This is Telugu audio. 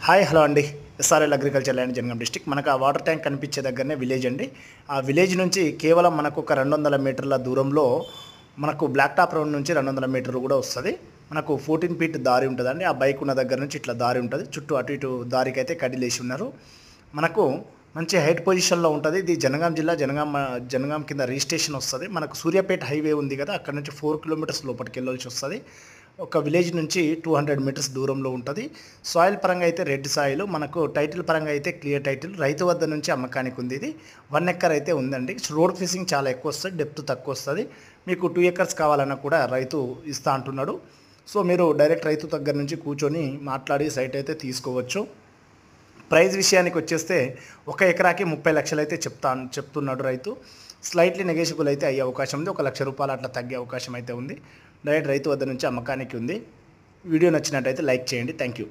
హాయ్ హలో అండి. SRL agriculture land Jangaon district. మనకు ఆ వాటర్ ట్యాంక్ కనిపించే దగ్గరనే విలేజ్ అండి. ఆ విలేజ్ నుంచి కేవలం మనకు ఒక 200 మీటర్ల దూరంలో మనకు బ్లాక్ టాప్ రోడ్ నుంచి 200 మీటర్లు కూడా వస్తుంది. మనకు 14 ఫీట్ దారి ఉంటుందండి. ఆ బైక్ ఉన్న దగ్గర నుంచి ఇట్లా దారి ఉంటుంది. చుట్టూ అటు ఇటు దారికి అయితే కడిలేసి ఉన్నారు. మనకు మంచి హైట్ పొజిషన్లో ఉంటుంది. ఇది జనగాం జిల్లా జనగాం కింద రిజిస్ట్రేషన్ వస్తుంది. మనకు సూర్యాపేట హైవే ఉంది కదా, అక్కడ నుంచి 4 కిలోమీటర్స్ లోపలికి వెళ్ళాల్సి వస్తుంది. ఒక విలేజ్ నుంచి 200 మీటర్స్ దూరంలో ఉంటుంది. సాయిల్ పరంగా అయితే రెడ్ సాయిల్, మనకు టైటిల్ పరంగా అయితే క్లియర్ టైటిల్. రైతు వద్ద నుంచి అమ్మకానికి ఉంది. ఇది 1 ఎకర్ అయితే ఉందండి. రోడ్ ఫేసింగ్ చాలా ఎక్కువ వస్తుంది, డెప్త్ తక్కువ వస్తుంది. మీకు 2 ఎకర్స్ కావాలన్నా కూడా రైతు ఇస్తా అంటున్నాడు. సో మీరు డైరెక్ట్ రైతు దగ్గర నుంచి కూర్చొని మాట్లాడి సైట్ అయితే తీసుకోవచ్చు. ప్రైస్ విషయానికి వచ్చేస్తే 1 ఎకరాకి 30 లక్షలు అయితే చెప్తున్నాడు రైతు. స్లైట్లీ నెగోషియబుల్ అయితే అయ్యే అవకాశం ఉంది. 1 లక్ష రూపాయలు అట్లా తగ్గే అవకాశం అయితే ఉంది. డైరెక్ట్ రైతు వద్ద నుంచి అమ్మకానికి ఉంది. వీడియో నచ్చినట్టయితే లైక్ చేయండి. Thank you.